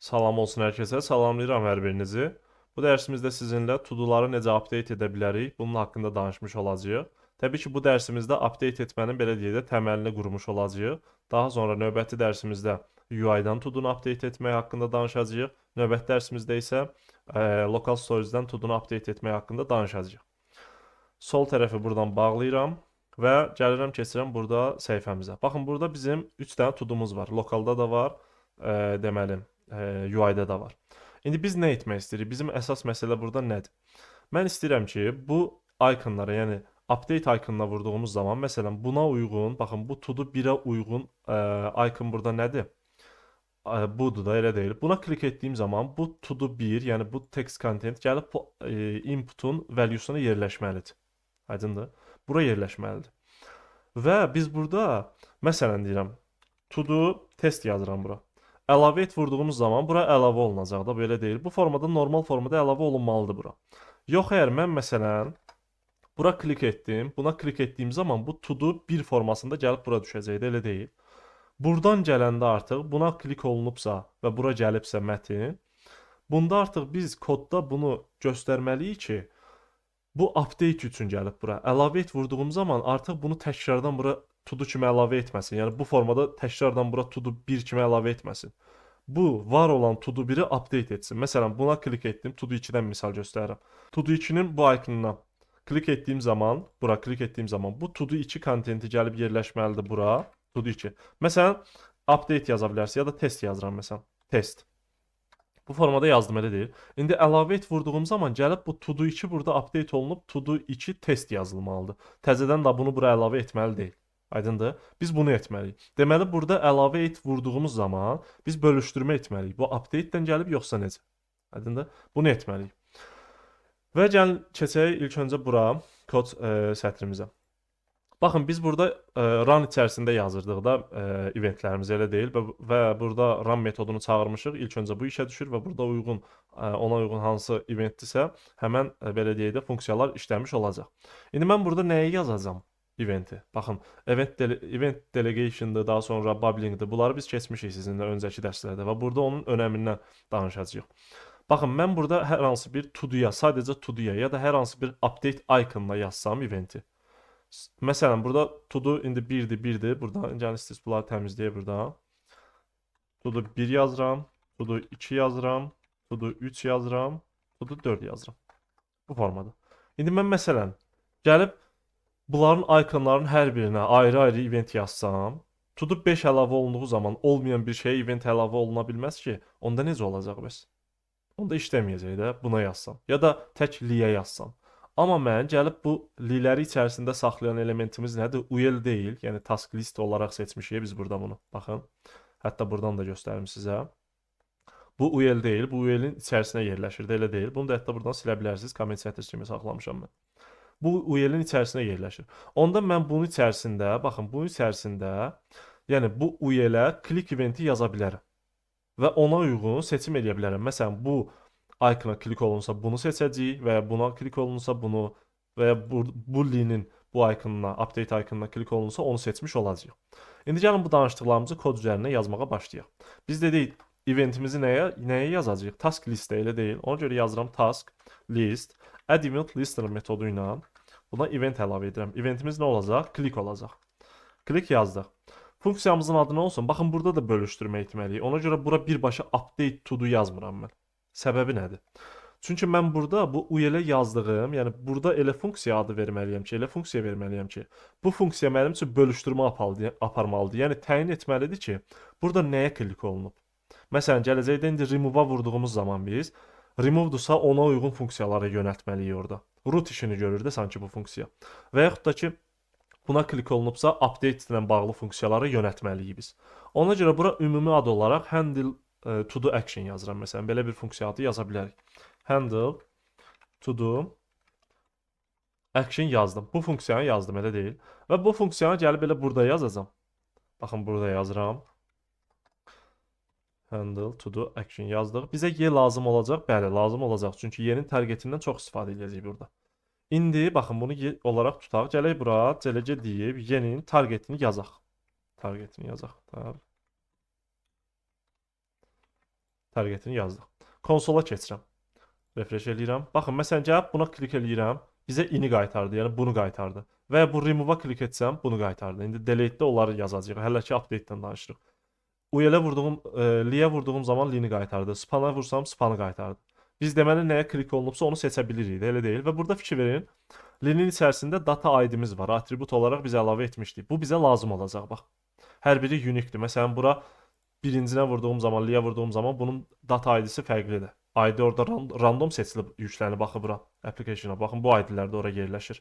Salam olsun hər kəsə. Salamlayıram hər birinizi. Bu dərsimizdə sizinlə to-do'ları necə update edə bilərik, bunun haqqında danışmış olacağıq. Təbii ki, bu dərsimizdə update etmənin belə deyək də təməlini qurmuş olacağıq. Daha sonra növbəti dərsimizdə UI-dan to-do'nu update etmək haqqında danışacağıq. Növbəti dərsimizdə isə local storage-dən to-do'nu update etmək haqqında danışacağıq. Sol tərəfi buradan bağlayıram və gəlirəm keçirəm burada səhifəmizə. Baxın, burada bizim 3 dənə to-do'muz var. Lokalda da var, deməli, UI-da da var. İndi biz nə etmək istəyirik? Bizim əsas məsələ burada nədir? Mən istəyirəm ki, bu ikonlara, yəni update ikonuna vurduğumuz zaman, məsələn, buna uyğun, baxın, bu to-do 1-ə uyğun ikon burada nədir? Budur da, elə deyil. Buna klik etdiyim zaman bu to-do 1, yəni bu text content gəlib inputun valuesuna yerləşməlidir. Aydındır? Bura yerləşməlidir. Və biz burada, məsələn deyirəm, to-do test yazıram bura. Əlavə et vurduğumuz zaman bura əlavə olunacaq da, belə deyil. Bu formada, normal formada əlavə olunmalıdır bura. Yox, əgər mən məsələn bura klik etdim, buna klik etdiyim zaman bu to-do 1 formasında gəlib bura düşəcək də, elə deyil. Buradan gələndə artıq buna klik olunubsa və bura gəlibsə mətin, bunda artıq biz kodda bunu göstərməliyik ki, bu update üçün gəlib bura. Əlavə et vurduğum zaman artıq bunu təkrardan bura to-do kimi əlavə etməsin. Yəni bu formada təkrardan bura to-do 1 kimi əlavə etməsin. Bu var olan to-do 1-i update etsin. Məsələn, buna klik etdim, to-do 2-dən misal göstərirəm. To-do 2-nin bu ikonuna klik etdiyim zaman, bura klik etdiyim zaman bu to-do 2 kontenti gəlib yerləşməlidir bura. To-do 2. Məsələn, update yaza bilərsə ya da test yazıram məsələn. Test. Bu formada yazdım, elə deyil. İndi əlavə et vurduğum zaman gəlib bu to-do 2 burada update olunub to-do 2 test yazılmalıdır. Təzədən də bunu bura əlavə etməli deyil. Aydındır? Biz bunu etməliyik. Deməli, burada əlavə et vurduğumuz zaman biz bölüşdürmə etməliyik. Bu update-dən gəlib yoxsa necə? Aydındır? Bunu etməliyik. Və gəlin keçək ilk öncə bura kod sətrimizə. Baxın, biz burada run içərisində yazırdıq da eventlərimiz, elə deyil və burada run metodunu çağırmışıq. İlk öncə bu işə düşür və burada uyğun ona uyğun hansı eventdirsə, həmən belə deyək də funksiyalar işləmiş olacaq. İndi mən burada nəyi yazacağam? Eventi. Baxın, event delegation'dır, daha sonra bubbling'dir. Bunları biz keçmişik sizinlə öncəki dərslərdə və burada onun önəmindən danışacağıq. Baxın, mən burada hər hansı bir to-do'ya, sadəcə to-do'ya ya da hər hansı bir update iconuna yazsam eventi. Məsələn, burada to-do indi 1'dir. Burada gəlin istəyirsiniz bunları təmizləyə burada. To-do 1 yazıram, to-do 2 yazıram, to-do 3 yazıram, to-do 4 yazıram. Bu formada. İndi mən məsələn gəlib bunların ikonların hər birinə ayrı-ayrı event yazsam, to-do 5 əlavə olunduğu zaman olmayan bir şeyə event əlavə oluna bilməz ki, onda necə olacaq bəs? Onda işləməyəcək də, buna yazsam. Ya da tək liyə yazsam. Amma mən gəlib bu liləri içərisində saxlayan elementimiz nədir? UL deyil, yəni task list olaraq seçmişik biz burada bunu. Baxın, hətta buradan da göstərim sizə. Bu UL deyil, bu UL-in içərisinə yerləşir də, elə deyil. Bunu da hətta buradan silə bilərsiniz, comment center kimi saxlamışam mən. Bu UL-in içərisinə yerləşir. Onda mən bunun içərisində, baxın, bunun içərisində, yəni bu UL-ə click eventi yaza bilərəm. Və ona uyğun seçim edə bilərəm. Məsələn, bu ikona klik olunsa bunu seçəcəyik və ya buna klik olunsa bunu və ya bu linin bu ikonuna, update ikonuna klik olunsa onu seçmiş olacağıq. İndi gəlin bu danışdıqlarımızı kod üzərinə yazmağa başlayaq. Biz dedik eventimizi nəyə yazacağıq? Task listə, elə deyil. Ona görə yazıram task list add event listener metodu ilə buna event əlavə edirəm. Eventimiz nə olacaq? Klik olacaq. Klik yazdıq. Funksiyamızın adı nə olsun? Baxın, burada da bölüşdürmə etməliyik. Ona görə bura birbaşa update to do yazmıram mən. Səbəbi nədir? Çünki mən burada bu UL-ə yazdığım, yəni burada elə funksiya adı verməliyəm ki, elə funksiya verməliyəm ki, bu funksiya mənim üçün bölüşdürmə aparmalıdır. Yəni təyin etməlidir ki, burada nəyə klik olunub. Məsələn, gələcəkdə indi remove-a vurduğumuz zaman biz remove-dursa ona uyğun funksiyalara yönəltməliyik orada. Root işini görür də sanki bu funksiya. Və yaxud da ki, buna klik olunubsa update ilə bağlı funksiyalara yönəltməliyik biz. Ona görə bura ümumi ad olaraq handle to do action yazıram. Məsələn, belə bir funksiya adı yaza bilərik. Handle to do action yazdım. Bu funksiyanı yazdım, elə deyil. Və bu funksiyanı gəlib elə burada yazacağam. Baxın, burada yazıram. Handle to do action yazdıq. Bizə Y lazım olacaq. Bəli, lazım olacaq. Çünki Y-nin targetindən çox istifadə edəcəyik burada. İndi baxın, bunu Y olaraq tutaq. Gələk bura CLC deyib Y-nin targetini yazaq. Targetini yazaq. Targetini yazdıq. Konsola keçirəm. Refresh eləyirəm. Baxın, məsələn, gəlib buna klik eləyirəm. Bizə ini qaytardı, yəni bunu qaytardı. Və ya bu remove-a klik etsəm, bunu qaytardı. İndi delete-də onları yazacağıq. Hələ ki update-dən danışırıq. UL-ə vurduğum, li-yə vurduğum zaman li-ni qaytardı. Span-a vursam span-ı qaytardı. Biz deməli nəyə klik olunubsa onu seçə bilirik, elə deyil. Və burada fikir verin. Li-nin içərisində data ID-miz var. Atribut olaraq biz əlavə etmişdik. Bu bizə lazım olacaq, bax. Hər biri unique-dir. Məsələn, bura birincinə vurduğum zaman, li-yə vurduğum zaman bunun data ID-si fərqlidir. ID orada random seçilib yüklənib baxı bura application-a. Baxın, bu ID-lər də ora yerləşir.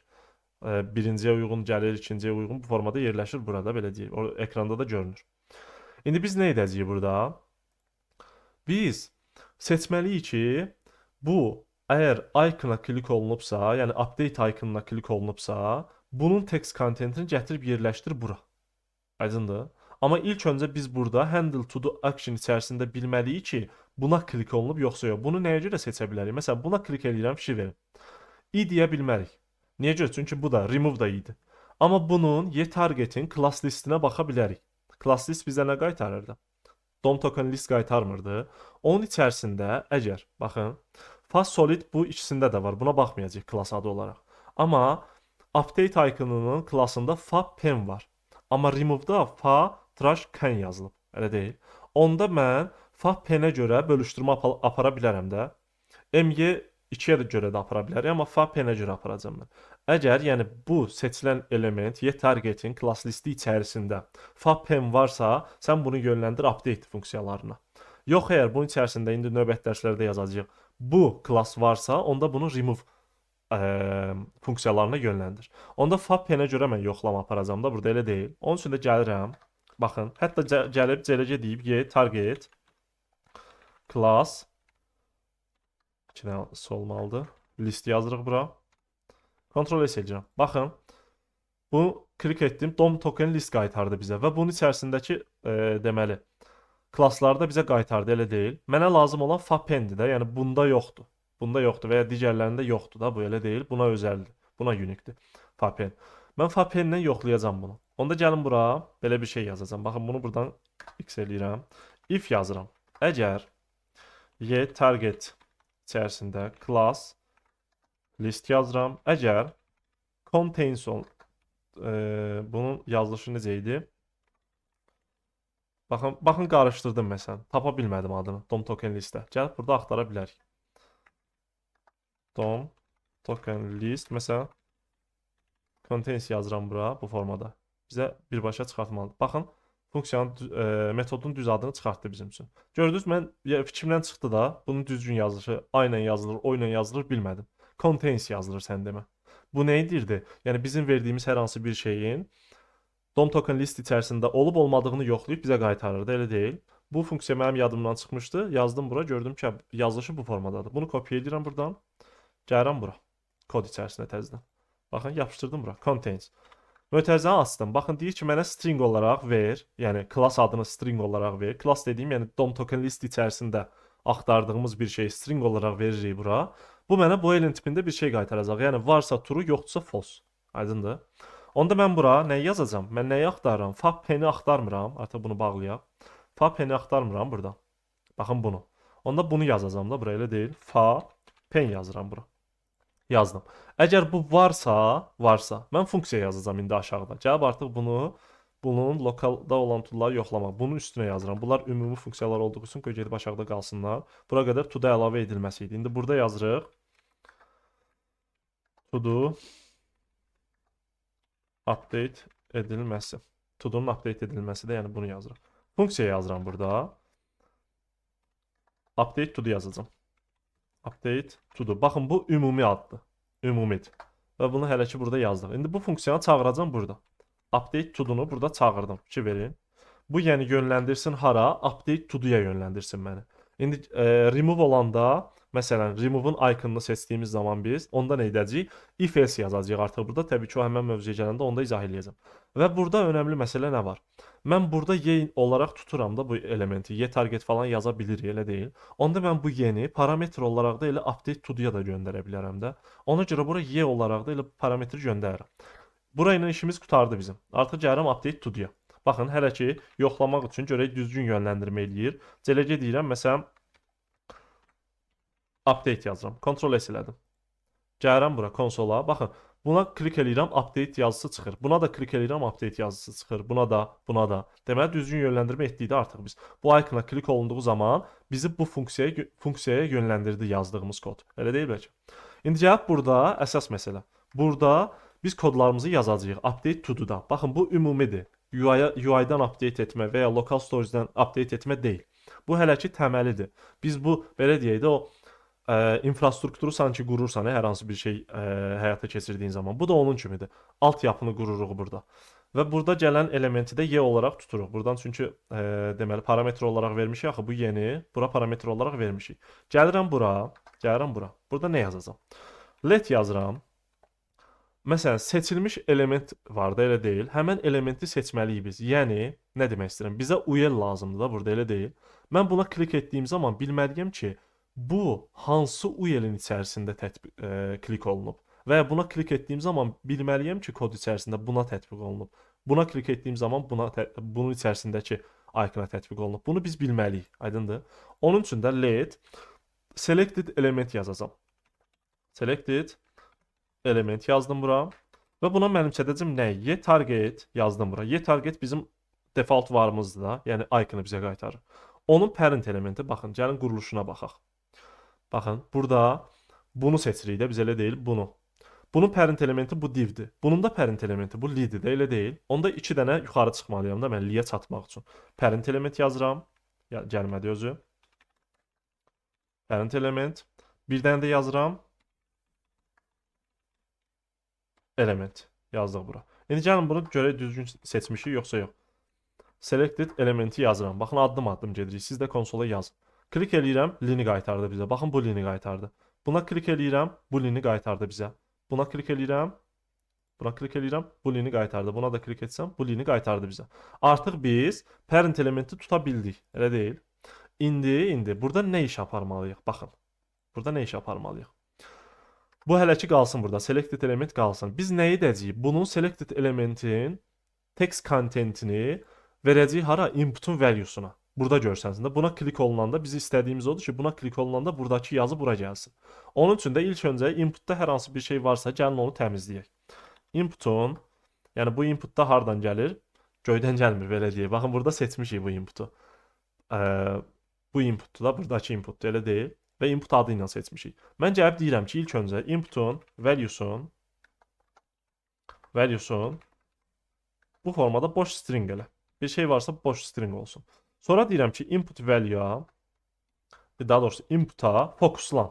Birinciyə uyğun gəlir, ikinciyə uyğun bu formada yerləşir burada, belə deyək. O ekranda da görünür. İndi biz nə edəcəyik burada? Biz seçməliyik ki, bu əgər icon-a klik olunubsa, yəni update iconuna klik olunubsa, bunun text contentini gətirib yerləşdir bura. Aydındır? Amma ilk öncə biz burada handle to do action içərisində bilməliyik ki, buna klik olunub yoxsa yox. Bunu nəyə görə seçə bilərik? Məsələn, buna klik edirəm, fikir verin. I deyə bilmərik. Niyə görə? Çünki bu da remove da idi. Amma bunun target'in class listinə baxa bilərik. Class list bizə nə qaytarırdı? DOM token list qaytarmırdı. Onun içərisində əgər, baxın, fast solid bu ikisində də var. Buna baxmayacağıq class adı olaraq. Amma update iconunun klassında fa pen var. Amma remove-da fa trash can yazılıb. Elə deyil. Onda mən fa penə görə bölüşdürmə apara bilərəm də. MY2-yə də görə də apara bilərəm, amma fa penə görə aparacağam mən. Əgər, yəni bu seçilən element targetin class listi içərisində fa pen varsa, sən bunu yönləndir update funksiyalarına. Yox, əgər bunun içərisində indi növbət dərslərdə yazacağıq. Bu class varsa, onda bunu remove funksiyalarına yönləndir. Onda fa penə görə mən yoxlama aparacağam da, burada elə deyil. Onun üçün də gəlirəm. Baxın, hətta gəlib CLC deyib target class 2 dənə olmalıdır. List yazırıq bura. Ctrl S edəcəm. Baxın, bunu klik etdim. DOM token list qaytardı bizə və bunun içərisindəki deməli klassları da bizə qaytardı, elə deyil. Mənə lazım olan fa pendir də, yəni bunda yoxdur. Bunda yoxdur və ya digərlərində yoxdur da, bu elə deyil. Buna özəldir. Buna uniquedir. Fa pen. Mən fa penlə yoxlayacağam bunu. Onda gəlin bura belə bir şey yazacağam. Baxın, bunu buradan x eləyirəm. If yazıram. Əgər target içərisində class list yazıram. Əgər contains bunun yazılışı necə idi? Baxın qarışdırdım məsələn. Tapa bilmədim adını DOM token listə. Gəlib burada axtara bilərik. DOM token list məsələn contains yazıram bura bu formada. Bizə birbaşa çıxartmalıdır. Baxın, funksiyanın metodun düz adını çıxartdı bizim üçün. Gördünüz, mən fikrimdən çıxdı da, bunun düzgün yazılışı A ilə yazılır, O ilə yazılır bilmədim. Contains yazılır sən demə. Bu nə edirdi? Yəni bizim verdiyimiz hər hansı bir şeyin DOM token list içərisində olub olmadığını yoxlayıb bizə qaytarırdı, elə deyil. Bu funksiya mənim yadımdan çıxmışdı. Yazdım bura, gördüm ki, yazılışı bu formadadır. Bunu kopya edirəm buradan. Gəlirəm bura. Kod içərisinə təzədən. Baxın, yapışdırdım bura. Contains. Mötərizəni açdım. Baxın, deyir ki, mənə string olaraq ver. Yəni, class adını string olaraq ver. Class dediyim, yəni DOM token list içərisində axtardığımız bir şey string olaraq veririk bura. Bu mənə boolean tipində bir şey qaytaracaq. Yəni, varsa true, yoxdursa false. Aydındır? Onda mən bura nəyi yazacağam? Mən nəyi axtarıram? Fa pen'i axtarmıram. Artıq bunu bağlayaq. Fa pen'i axtarmıram burada. Baxın bunu. Onda bunu yazacağam da, bura elə deyil. Fa pen yazıram bura. Yazdım. Əgər bu varsa, mən funksiya yazacağam indi aşağıda. Gəlib artıq bunun lokalda olan toolları yoxlamaq. Bunun üstünə yazıram. Bunlar ümumi funksiyalar olduğu üçün qoy gedib aşağıda qalsınlar. Bura qədər to-do əlavə edilməsi idi. İndi burada yazırıq. To-do update edilməsi. To-do'nun update edilməsi də, yəni bunu yazırıq. Funksiya yazıram burada. Update to-do yazacağam. Update to-do. Baxın, bu ümumi addır. Ümumidir. Və bunu hələ ki burada yazdıq. İndi bu funksiyanı çağıracağam burada. Update to-do'nu burada çağırdım. Fikir verin. Bu yəni yönləndirsin hara? Update to-do'ya yönləndirsin məni. İndi remove olanda, məsələn, remove-un iconunu seçdiyimiz zaman biz onda nə edəcəyik? If else yazacağıq artıq burada. Təbii ki, o həmən mövzuya gələndə onda izah eləyəcəm. Və burada önəmli məsələ nə var? Mən burada y olaraq tuturam da bu elementi. Y target falan yaza bilirik, elə deyil. Onda mən bu y-ni parametr olaraq da elə update to-do'ya da göndərə bilərəm də. Ona görə bura y olaraq da elə parametri göndərirəm. Bura ilə işimiz qutardı bizim. Artıq gəlirəm update to-do'ya. Baxın, hələ ki yoxlamaq üçün görək düzgün yönləndirmə eləyir. CLG deyirəm, məsələn, update yazıram. Ctrl S elədim. Gəlirəm bura konsola. Baxın, buna klik eləyirəm, update yazısı çıxır. Buna da klik eləyirəm, update yazısı çıxır. Buna da, buna da. Deməli düzgün yönləndirmə etdikdə artıq biz bu ikona klik olunduğu zaman bizi bu funksiyaya yönləndirdi yazdığımız kod. Elə deyil bəlkə? İndi gəlib burada əsas məsələ. Burada biz kodlarımızı yazacağıq. Update to-do-da. Baxın, bu ümumidir. UI-dan update etmə və ya local storage-dən update etmə deyil. Bu hələ ki təməlidir. Biz bu, belə deyək də, o infrastrukturu sanki qurursan, hər hansı bir şey həyata keçirdiyin zaman. Bu da onun kimidir. Altyapını qururuq burada. Və burada gələn elementi də Y olaraq tuturuq. Buradan çünki deməli parametr olaraq vermişik. Axı bu yeni, bura parametr olaraq vermişik. Gəlirəm bura, Burada nə yazacağam? Let yazıram. Məsələn, seçilmiş element var da, elə deyil. Həmən elementi seçməliyik biz. Yəni, nə demək istəyirəm? Bizə UL lazımdır da burada, elə deyil. Mən buna klik etdiyim zaman bilməliyəm ki, bu hansı UL-in içərisində klik olunub. Və ya buna klik etdiyim zaman bilməliyəm ki, kod içərisində buna tətbiq olunub. Buna klik etdiyim zaman bunun içərisindəki ikona tətbiq olunub. Bunu biz bilməliyik, aydındır? Onun üçün də let selected element yazacağam. Selected element yazdım bura. Və buna mənimsədəcəm nə? Y target yazdım bura. Y target bizim default varımızdır da, yəni ikonu bizə qaytarır. Onun parent elementi, baxın, gəlin quruluşuna baxaq. Baxın, burada bunu seçirik də, biz elə deyil, bunu. Bunun parent elementi bu divdir. Bunun da parent elementi bu lead-dir də, elə deyil. Onda 2 dənə yuxarı çıxmalıyam da mən liyə çatmaq üçün. Parent element yazıram. Gəlmədi özü. Parent element. Bir dənə də yazıram. Element yazdıq bura. İndi gəlin bunu görək düzgün seçmişik yoxsa yox. Selected elementi yazıram. Baxın, addım gedirik. Siz də konsola yazın. Klik eləyirəm, lini qaytardı bizə. Baxın, bu lini qaytardı. Buna klik eləyirəm, bu lini qaytardı bizə. Buna klik eləyirəm, bu lini qaytardı. Buna da klik etsəm, bu lini qaytardı bizə. Artıq biz parent elementi tuta bildik, elə deyil. İndi burada nə iş aparmalıyıq? Baxın, burada nə iş aparmalıyıq? Bu hələ ki qalsın burada, selected element qalsın. Biz nə edəcəyik? Bunun selected elementin text contentini verəcəyik hara? Inputun valuesuna. Burada görsəniz də buna klik olunanda biz istədiyimiz odur ki, buna klik olunanda buradakı yazı bura gəlsin. Onun üçün də ilk öncə inputda hər hansı bir şey varsa, gəlin onu təmizləyək. Inputun, yəni bu inputda hardan gəlir? Göydən gəlmir, belə deyək. Baxın, burada seçmişik bu inputu. Bu inputdur da, buradakı inputdur, elə deyil. Və input adı ilə seçmişik. Mən gəlib deyirəm ki, ilk öncə inputun valuesun bu formada boş string elə. Bir şey varsa boş string olsun. Sonra deyirəm ki, input value'a, daha doğrusu input'a fokuslan.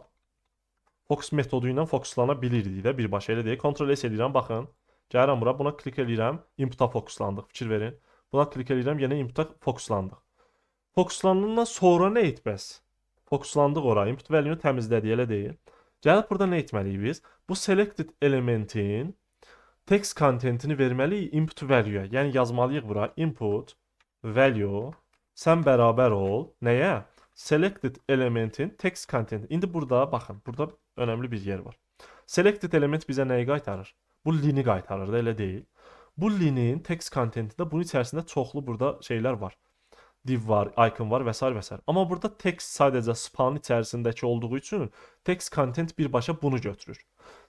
Focus metodu ilə fokuslana bilirdik də birbaşa, elə deyək. Ctrl S eləyirəm, baxın. Gəlirəm bura, buna klik eləyirəm, input'a fokuslandıq, fikir verin. Buna klik eləyirəm, yenə input'a fokuslandıq. Fokuslandığından sonra nə et bəs? Fokuslandıq ora, input value-nu təmizlədik, elə deyil. Gəlib burada nə etməliyik biz? Bu selected elementin text contentini verməliyik input value-ya. Yəni yazmalıyıq bura input value sən bərabər ol. Nəyə? Selected elementin text content. İndi burada baxın, burada önəmli bir yer var. Selected element bizə nəyi qaytarır? Bu lini qaytarır da, elə deyil. Bu linin text contentində bunun içərisində çoxlu burada şeylər var. Div var, icon var və s. və s. Amma burada text sadəcə spanın içərisindəki olduğu üçün text content birbaşa bunu götürür.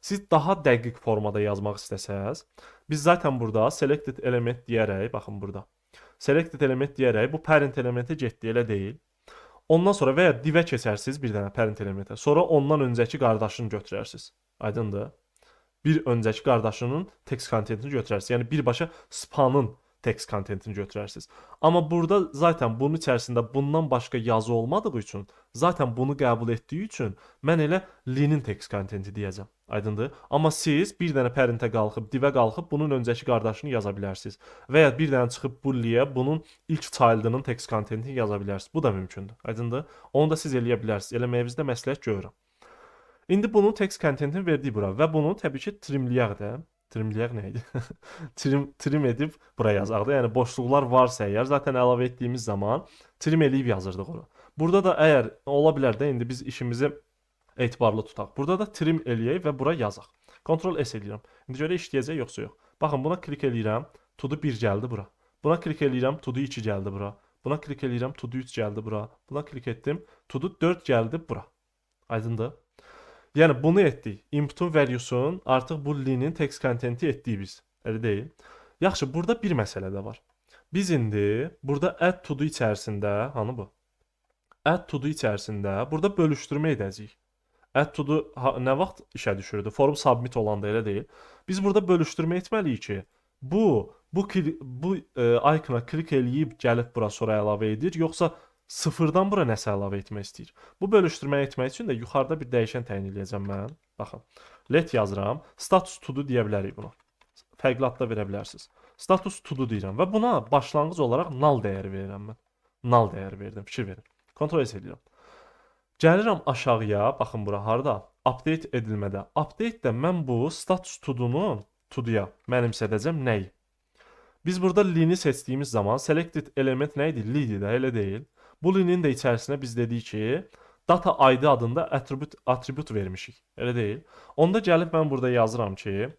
Siz daha dəqiq formada yazmaq istəsəz, biz zaten burada selected element deyərək, baxın burada. Selected element deyərək bu parent elementə getdi, elə deyil. Ondan sonra və ya divə keçərsiniz bir dənə parent elementə. Sonra ondan öncəki qardaşını götürərsiniz. Aydındır? Bir öncəki qardaşının text contentini götürərsiniz. Yəni birbaşa spanın text contentini götürərsiniz. Amma burada zaten bunun içərisində bundan başqa yazı olmadığı üçün, zaten bunu qəbul etdiyi üçün mən elə linin text contenti deyəcəm. Aydındır? Amma siz bir dənə parentə qalxıb, divə qalxıb bunun öncəki qardaşını yaza bilərsiniz. Və ya bir dənə çıxıb bu liyə bunun ilk child'ının text contentini yaza bilərsiniz. Bu da mümkündür. Aydındır? Onu da siz eləyə bilərsiniz. Eləməyinizdə məsləhət görürəm. İndi bunun text contentini verdik bura və bunu təbii ki trimləyək də. Trimləyək nə idi? Trim edib bura yazaq da. Yəni boşluqlar varsa əgər, zaten əlavə etdiyimiz zaman trim eləyib yazırdıq ora. Burada da əgər ola bilər də indi biz işimizi etibarlı tutaq. Burada da trim eləyək və bura yazaq. Ctrl S eləyirəm. İndi görə işləyəcək yoxsa yox. Baxın, buna klik eləyirəm, to-do 1 gəldi bura. Buna klik eləyirəm, to-do 2 gəldi bura. Buna klik eləyirəm, to-do 3 gəldi bura. Buna klik etdim, to-do 4 gəldi bura. Aydındır? Yəni bunu etdik. Inputun value'sun artıq bu linin text content'i etdik biz. Elə deyil. Yaxşı, burada bir məsələ də var. Biz indi burada add to do içərisində, hanı bu? Add to do içərisində burada bölüşdürmə edəcəyik. Add to do nə vaxt işə düşürdü? Form submit olanda elə deyil. Biz burada bölüşdürmə etməliyik ki, bu icona klik eləyib gəlib bura sonra əlavə edir, yoxsa sıfırdan bura nəsə əlavə etmək istəyir. Bu bölüşdürmə etmək üçün də yuxarıda bir dəyişən təyin edəcəm mən. Baxın. Let yazıram. Status to do deyə bilərik buna. Fərqli adda verə bilərsiniz. Status to do deyirəm və buna başlanğıc olaraq null dəyəri verirəm mən. Null dəyəri verdim. Fikir verin. Kontrol edirəm. Gəlirəm aşağıya, baxın bura harda? Update edilmədə. Update-də mən bu status to-dunun to-duya mənimsədəcəm nəyi? Biz burada lini seçdiyimiz zaman selected element nə idi? Lid də, elə deyil. Bu linin də içərisinə biz dedik ki, data ID adında attribute vermişik. Elə deyil. Onda gəlib mən burada yazıram ki,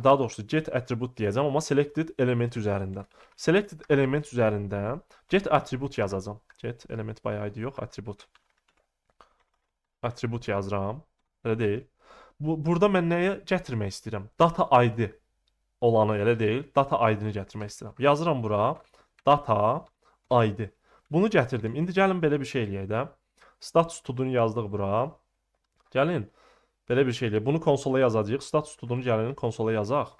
daha doğrusu get attribute deyəcəm, amma selected element üzərindən. Selected element üzərindən get attribute yazacağam. Get element by ID yox, attribute. Attribute yazıram. Elə deyil. Burada mən nəyə gətirmək istəyirəm? Data ID olanı elə deyil. Data ID-ni gətirmək istəyirəm. Yazıram bura. Data ID. Bunu gətirdim. İndi gəlin belə bir şey eləyək də. Status to-dunu yazdıq bura. Gəlin belə bir şey eləyək. Bunu konsola yazacağıq. Status to-dunu gəlin konsola yazaq.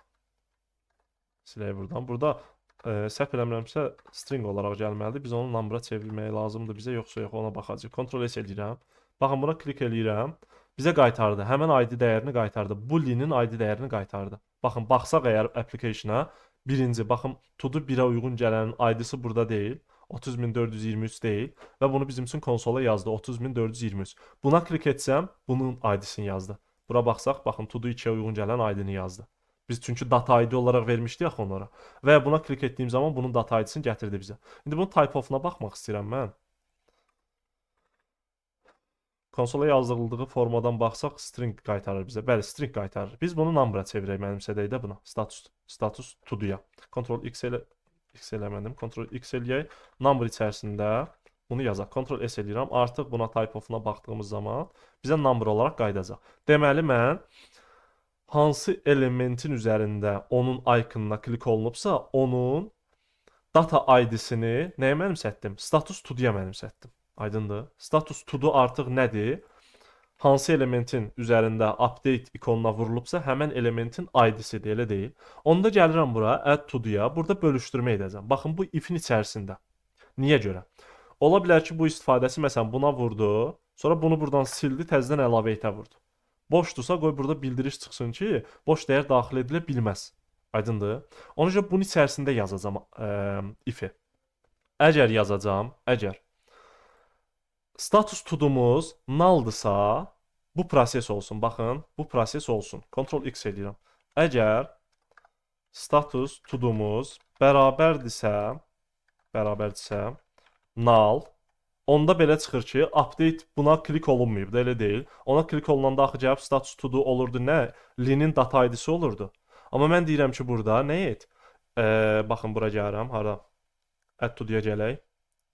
Silək buradan. Burada səhv eləmirəmsə string olaraq gəlməlidir. Biz onu number-a çevirmək lazımdır bizə, yoxsa yox, ona baxacağıq. Ctrl S eləyirəm. Baxın buna klik eləyirəm. Bizə qaytardı. Həmin ID dəyərini qaytardı. Bu linin ID dəyərini qaytardı. Baxın, baxsaq əgər application-a birinci, baxın, to-do 1-ə uyğun gələnin ID-si burada deyil. 30423 deyil və bunu bizim üçün konsola yazdı. 30423. Buna klik etsəm, bunun ID-sini yazdı. Bura baxsaq, baxın, to-do 2-yə uyğun gələn ID-ni yazdı. Biz çünki data ID olaraq vermişdik axı onlara. Və buna klik etdiyim zaman bunun data ID-sini gətirdi bizə. İndi bunun type of-na baxmaq istəyirəm mən. Konsola yazdırıldığı formadan baxsaq string qaytarır bizə. Bəli, string qaytarır. Biz bunu number-a çevirək mənimsədək də buna. Status to-do-ya. Ctrl X eləmədim. Ctrl X eləyək. Number içərisində bunu yazaq. Ctrl S eləyirəm. Artıq buna type of-na baxdığımız zaman bizə number olaraq qayıdacaq. Deməli mən hansı elementin üzərində onun iconuna klik olunubsa, onun data ID-sini nəyə mənimsətdim? Status to-do-ya mənimsətdim. Aydındır. Status to-do artıq nədir? Hansı elementin üzərində update ikonuna vurulubsa, həmən elementin ID-sidir, elə deyil. Onda gəlirəm bura, add to-do-ya, burada bölüşdürmə edəcəm. Baxın, bu if-in içərisində. Niyə görə? Ola bilər ki, bu istifadəsi məsələn buna vurdu, sonra bunu buradan sildi, təzədən əlavə etə vurdu. Boşdursa, qoy burada bildiriş çıxsın ki, boş dəyər daxil edilə bilməz. Aydındır. Ona görə bunun içərisində yazacağam if-i. Əgər yazacağam, əgər status to-dumuz null-dırsa, bu proses olsun. Baxın, bu proses olsun. Ctrl X edirəm. Əgər status to-dumuz bərabərdirsə, null, onda belə çıxır ki, update buna klik olunmayıb da, elə deyil. Ona klik olunanda axı gəlib status to-do olurdu nə? Linin data ID-si olurdu. Amma mən deyirəm ki, burada nə et? Baxın, bura gəlirəm. Harada? Add to-do'ya gələk.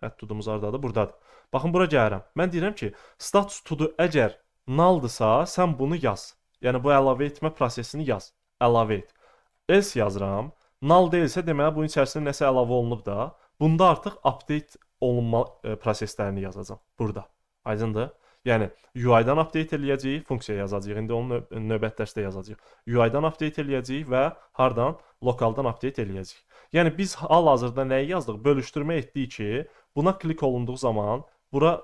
Add to-do'muz haradadır? Buradadır. Baxın, bura gəlirəm. Mən deyirəm ki, status to-do əgər null-dırsa, sən bunu yaz. Yəni, bu əlavə etmə prosesini yaz. Əlavə et. Else yazıram. Null deyilsə, deməli, bunun içərisində nəsə əlavə olunub da. Bunda artıq update olunma proseslərini yazacağam. Burada. Aydındır? Yəni, UI-dan update eləyəcəyik, funksiya yazacağıq. İndi onu növbət dərsdə yazacağıq. UI-dan update eləyəcəyik və hardan? Lokaldan update eləyəcəyik. Yəni, biz hal-hazırda nəyi yazdıq? Bölüşdürmə etdik ki, buna klik olunduğu zaman bura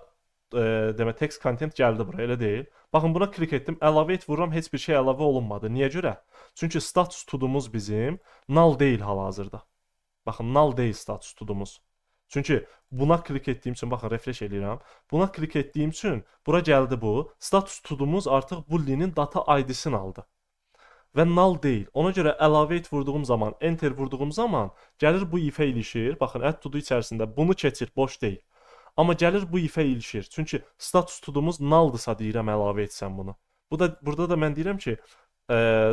demək text content gəldi bura, elə deyil. Baxın, buna klik etdim, əlavə et vururam, heç bir şey əlavə olunmadı. Niyə görə? Çünki status to-dumuz bizim null deyil hal-hazırda. Baxın, null deyil status to-dumuz. Çünki buna klik etdiyim üçün, baxın, refresh eləyirəm. Buna klik etdiyim üçün bura gəldi bu. Status to-dumuz artıq bu linin data ID-sini aldı. Və null deyil. Ona görə əlavə et vurduğum zaman, enter vurduğum zaman gəlir bu if-ə ilişir. Baxın, add to-do içərisində bunu keçir, boş deyil. Amma gəlir bu if-ə ilişir. Çünki status to-dumuz null-dırsa deyirəm əlavə etsən bunu. Burada da mən deyirəm ki,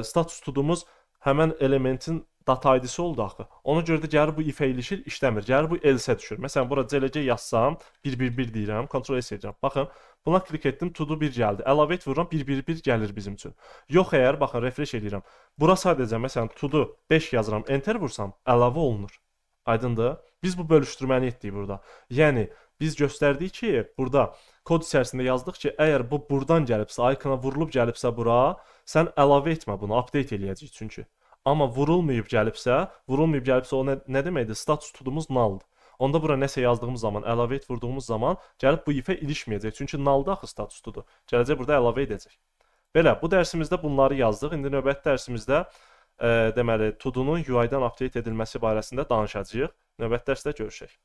status to-dumuz həmən elementin data ID-si oldu axı. Ona görə də gəlir bu if ilişir, işləmir. Gəlir bu else düşür. Məsələn, bura CLC yazsam, 111 deyirəm, Ctrl S edirəm. Baxın, buna klik etdim, to do 1 gəldi. Əlavə et vururam, 111 gəlir bizim üçün. Yox əgər, baxın, refresh edirəm. Bura sadəcə, məsələn, to do 5 yazıram, enter vursam, əlavə olunur. Aydındır? Biz bu bölüşdürməni etdik burada. Yəni, biz göstərdik ki, burada kod içərisində yazdıq ki, əgər bu buradan gəlibsə, ikona vurulub gəlibsə bura, sən əlavə etmə bunu, update eləyəcək çünki. Amma vurulmayıb gəlibsə o nə deməkdir? Status tudumuz nulldur. Onda bura nəsə yazdığımız zaman, əlavə et vurduğumuz zaman gəlib bu if-ə ilişməyəcək. Çünki nulldur axı status tudu. Gələcək burada əlavə edəcək. Belə, bu dərsimizdə bunları yazdıq. İndi növbəti dərsimizdə deməli, tudunun UI-dan update edilməsi barəsində danışacağıq. Növbəti dərsdə görüşək.